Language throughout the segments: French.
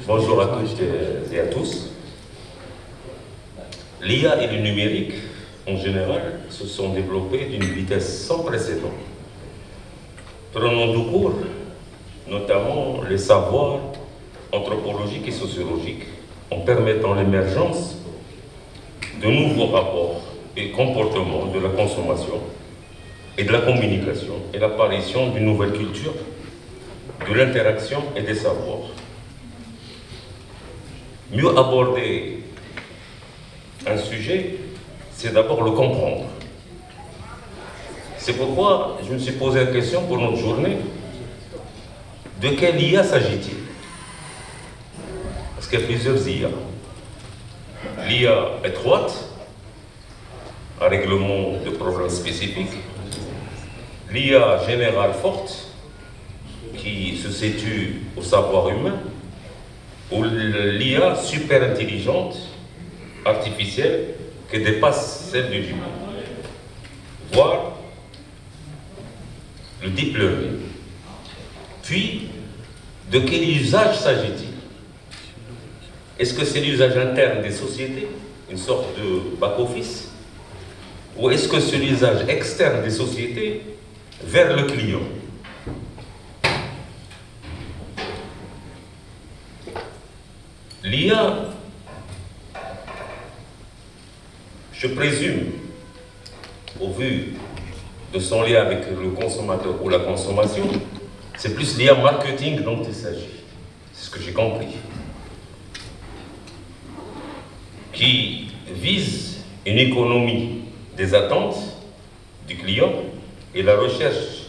Bonjour à toutes et à tous. L'IA et le numérique, en général, se sont développés d'une vitesse sans précédent. Prenons du cours, notamment les savoirs anthropologiques et sociologiques, en permettant l'émergence de nouveaux rapports et comportements de la consommation et de la communication et l'apparition d'une nouvelle culture de l'interaction et des savoirs. Mieux aborder un sujet, c'est d'abord le comprendre. C'est pourquoi je me suis posé la question pour notre journée, de quelle IA s'agit-il? Parce qu'il y a plusieurs IA. L'IA étroite, à règlement de problèmes spécifiques, l'IA générale forte, qui se situe au savoir humain, ou l'IA super intelligente, artificielle, qui dépasse celle de l'humain, voire le deep learning. Puis, de quel usage s'agit-il? Est-ce que c'est l'usage interne des sociétés, une sorte de back-office, ou est-ce que c'est l'usage externe des sociétés vers le client? L'IA, je présume, au vu de son lien avec le consommateur ou la consommation, c'est plus l'IA marketing dont il s'agit. C'est ce que j'ai compris. Qui vise une économie des attentes du client et la recherche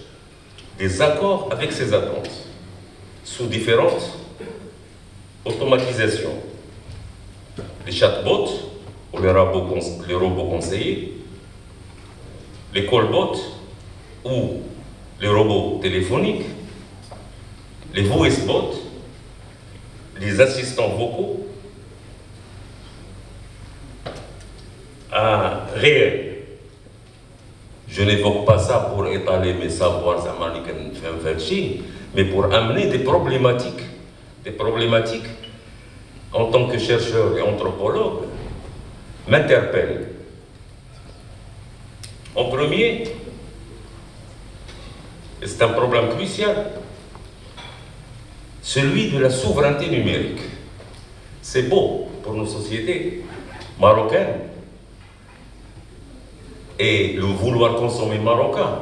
des accords avec ces attentes, sous différentes automatisations. Les chatbots, ou les robots conseillers, les callbots, ou les robots téléphoniques, les voicebots, les assistants vocaux, réels. Je n'évoque pas ça pour étaler mes savoirs américains, mais pour amener des problématiques. Des problématiques, en tant que chercheur et anthropologue, m'interpellent. En premier, et c'est un problème crucial, celui de la souveraineté numérique. C'est beau pour nos sociétés marocaines et le vouloir consommer marocain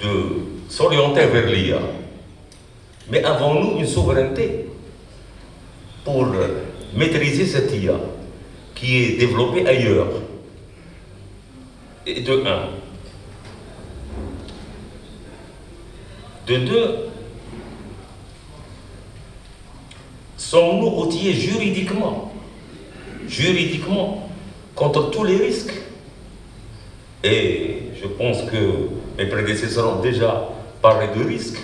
de s'orienter vers l'IA. Mais avons-nous une souveraineté pour maîtriser cette IA qui est développée ailleurs? Et de un. De deux, sommes-nous outillés juridiquement contre tous les risques? Et je pense que mes prédécesseurs ont déjà parlé de risques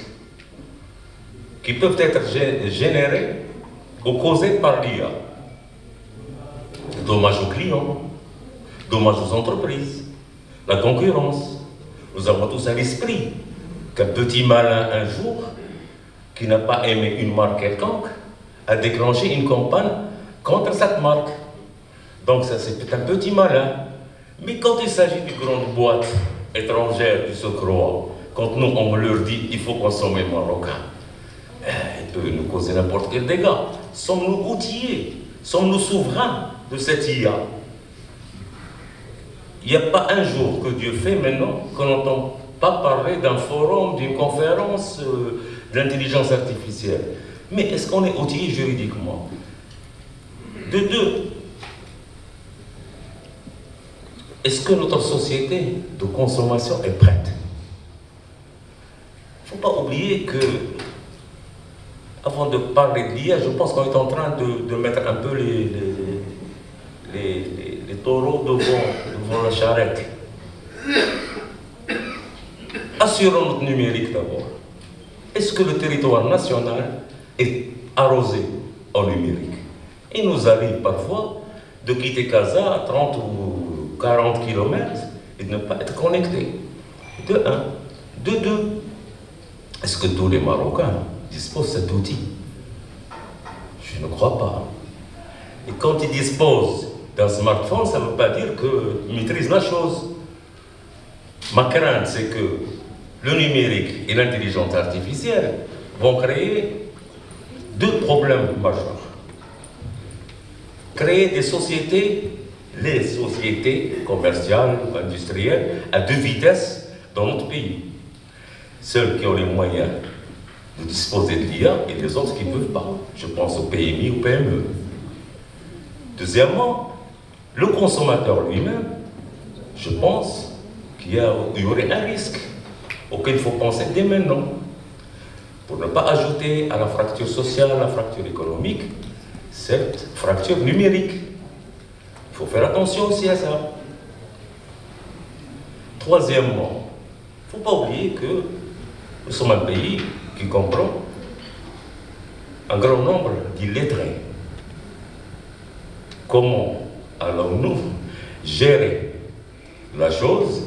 qui peuvent être générés ou causés par l'IA. Dommages aux clients, dommages aux entreprises, la concurrence. Nous avons tous à l'esprit qu'un petit malin un jour, qui n'a pas aimé une marque quelconque, a déclenché une campagne contre cette marque. Donc ça c'est un petit malin. Mais quand il s'agit de grandes boîtes étrangères qui se croient, quand nous on leur dit il faut consommer marocain, il peut nous causer n'importe quel dégât. Sommes-nous outillés? Sommes-nous souverains de cette IA? Il n'y a pas un jour que Dieu fait maintenant qu'on n'entend pas parler d'un forum, d'une conférence d'intelligence artificielle. Mais est-ce qu'on est outillé juridiquement? De deux, est-ce que notre société de consommation est prête? Il ne faut pas oublier que, avant de parler de l'IA, je pense qu'on est en train de mettre un peu les taureaux devant la charrette. Assurons notre numérique d'abord. Est-ce que le territoire national est arrosé en numérique? Il nous arrive parfois de quitter Casa à 30 ou 40 km et de ne pas être connecté. De un. De deux, Est-ce que tous les Marocains disposent de cet outil? Je ne crois pas. Et quand ils disposent d'un smartphone, ça ne veut pas dire qu'ils maîtrisent la chose. Ma crainte, c'est que le numérique et l'intelligence artificielle vont créer deux problèmes majeurs. Créer des sociétés, les sociétés commerciales, industrielles, à deux vitesses dans notre pays. Ceux qui ont les moyens de disposer de l'IA et les autres qui ne peuvent pas. Je pense au PMI, au PME. Deuxièmement, le consommateur lui-même, je pense qu'il y aurait un risque auquel il faut penser dès maintenant. Pour ne pas ajouter à la fracture sociale, à la fracture économique, cette fracture numérique. Il faut faire attention aussi à ça. Troisièmement, il ne faut pas oublier que nous sommes un pays qui comprend un grand nombre d'illettrés. Comment allons-nous gérer la chose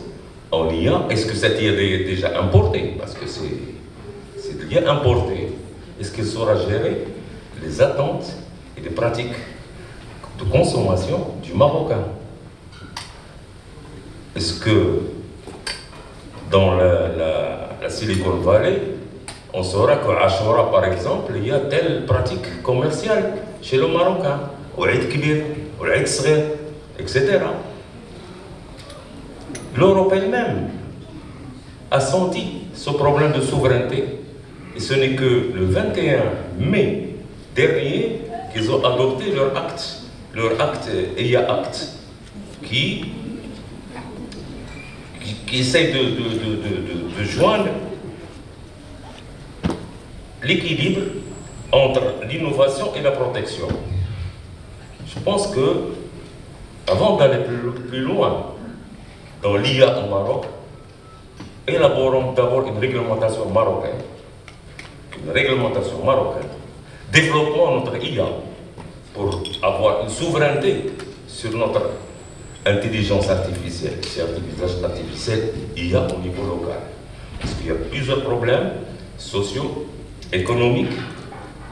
en IA? Est-ce que cette IA est déjà importée? Parce que c'est de l'IA importée. Est-ce qu'elle saura gérer les attentes et les pratiques de consommation du Marocain? Est-ce que dans la Silicon Valley, on saura qu'à Ashura, par exemple, il y a telle pratique commerciale chez le Marocain, au Eid Kibir, au Eid Sghir, etc. L'Europe elle-même a senti ce problème de souveraineté, et ce n'est que le 21 mai dernier qu'ils ont adopté leur acte EIA Act, qui essaie de joindre l'équilibre entre l'innovation et la protection. Je pense que, avant d'aller plus loin dans l'IA au Maroc, élaborons d'abord une réglementation marocaine. Développons notre IA pour avoir une souveraineté sur notre intelligence artificielle, IA au niveau local. Parce qu'il y a plusieurs problèmes sociaux, économiques,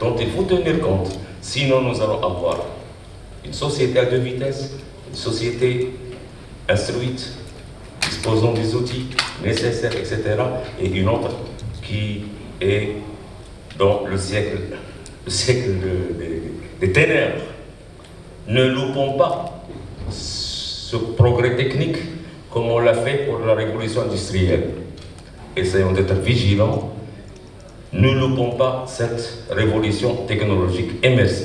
dont il faut tenir compte. Sinon, nous allons avoir une société à deux vitesses, une société instruite, disposant des outils nécessaires, etc., et une autre qui est dans le siècle des ténèbres. Ne loupons pas ce progrès technique comme on l'a fait pour la révolution industrielle. Essayons d'être vigilants. Ne loupons pas cette révolution technologique. Et merci.